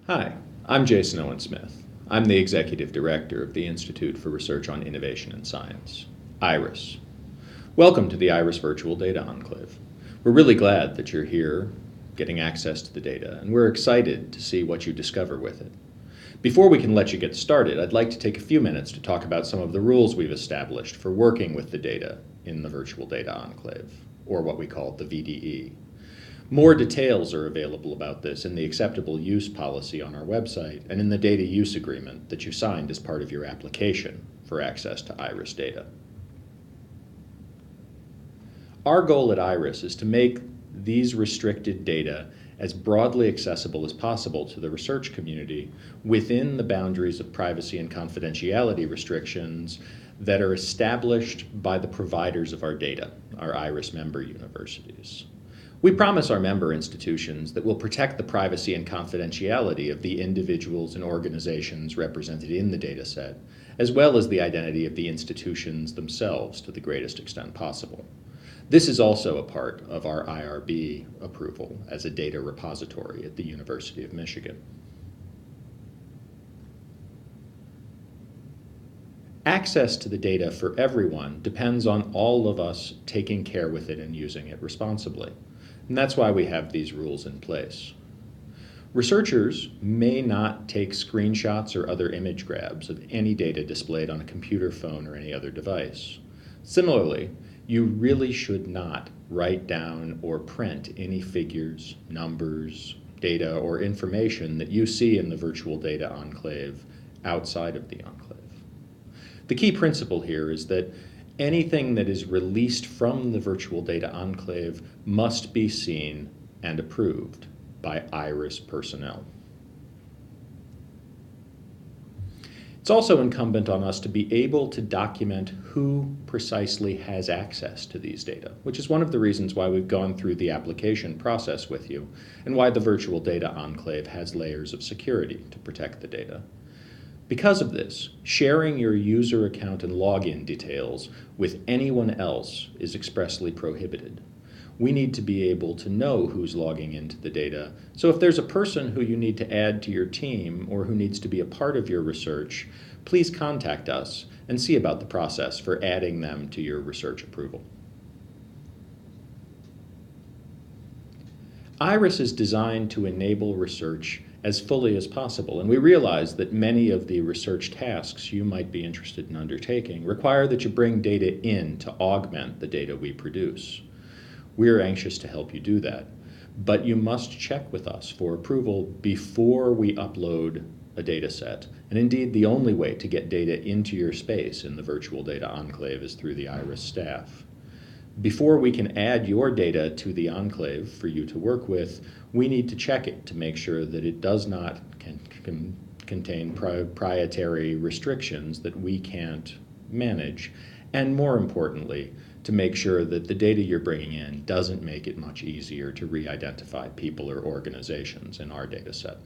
Hi, I'm Jason Owen-Smith. I'm the Executive Director of the Institute for Research on Innovation and Science, IRIS. Welcome to the IRIS Virtual Data Enclave. We're really glad that you're here getting access to the data, and we're excited to see what you discover with it. Before we can let you get started, I'd like to take a few minutes to talk about some of the rules we've established for working with the data in the Virtual Data Enclave, or what we call the VDE. More details are available about this in the acceptable use policy on our website and in the data use agreement that you signed as part of your application for access to IRIS data. Our goal at IRIS is to make these restricted data as broadly accessible as possible to the research community within the boundaries of privacy and confidentiality restrictions that are established by the providers of our data, our IRIS member universities. We promise our member institutions that we'll protect the privacy and confidentiality of the individuals and organizations represented in the dataset, as well as the identity of the institutions themselves to the greatest extent possible. This is also a part of our IRB approval as a data repository at the University of Michigan. Access to the data for everyone depends on all of us taking care with it and using it responsibly. And that's why we have these rules in place. Researchers may not take screenshots or other image grabs of any data displayed on a computer, phone, or any other device. Similarly, you really should not write down or print any figures, numbers, data, or information that you see in the Virtual Data Enclave outside of the enclave. The key principle here is that anything that is released from the Virtual Data Enclave must be seen and approved by IRIS personnel. It's also incumbent on us to be able to document who precisely has access to these data, which is one of the reasons why we've gone through the application process with you and why the Virtual Data Enclave has layers of security to protect the data. Because of this, sharing your user account and login details with anyone else is expressly prohibited. We need to be able to know who's logging into the data, so if there's a person who you need to add to your team or who needs to be a part of your research, please contact us and see about the process for adding them to your research approval. IRIS is designed to enable research as fully as possible, and we realize that many of the research tasks you might be interested in undertaking require that you bring data in to augment the data we produce. We're anxious to help you do that, but you must check with us for approval before we upload a data set, and indeed the only way to get data into your space in the Virtual Data Enclave is through the IRIS staff. Before we can add your data to the enclave for you to work with, we need to check it to make sure that it does not contain proprietary restrictions that we can't manage, and more importantly, to make sure that the data you're bringing in doesn't make it much easier to re-identify people or organizations in our data set.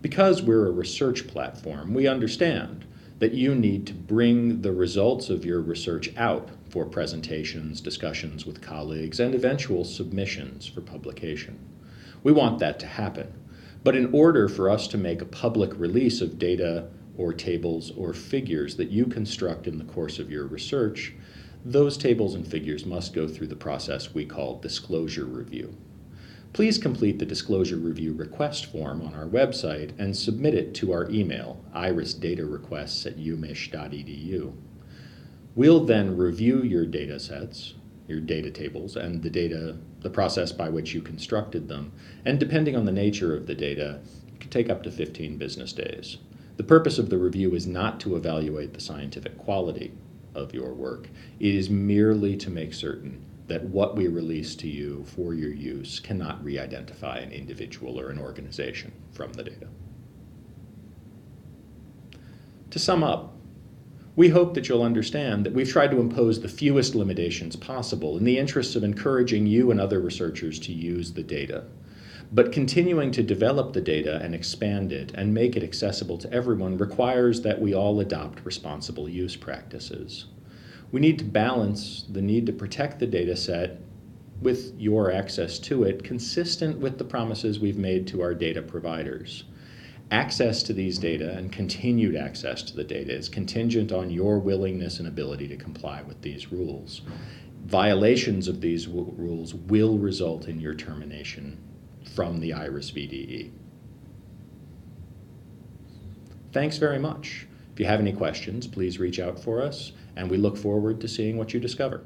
Because we're a research platform, we understand that you need to bring the results of your research out for presentations, discussions with colleagues, and eventual submissions for publication. We want that to happen, but in order for us to make a public release of data or tables or figures that you construct in the course of your research, those tables and figures must go through the process we call disclosure review. Please complete the disclosure review request form on our website and submit it to our email, irisdatarequests@umich.edu. We'll then review your data sets, your data tables, and the process by which you constructed them, and depending on the nature of the data, it could take up to 15 business days. The purpose of the review is not to evaluate the scientific quality of your work. It is merely to make certain that what we release to you for your use cannot re-identify an individual or an organization from the data. To sum up, we hope that you'll understand that we've tried to impose the fewest limitations possible in the interests of encouraging you and other researchers to use the data. But continuing to develop the data and expand it and make it accessible to everyone requires that we all adopt responsible use practices. We need to balance the need to protect the data set with your access to it consistent with the promises we've made to our data providers. Access to these data and continued access to the data is contingent on your willingness and ability to comply with these rules. Violations of these rules will result in your termination from the IRIS VDE. Thanks very much. If you have any questions, please reach out for us, and we look forward to seeing what you discover.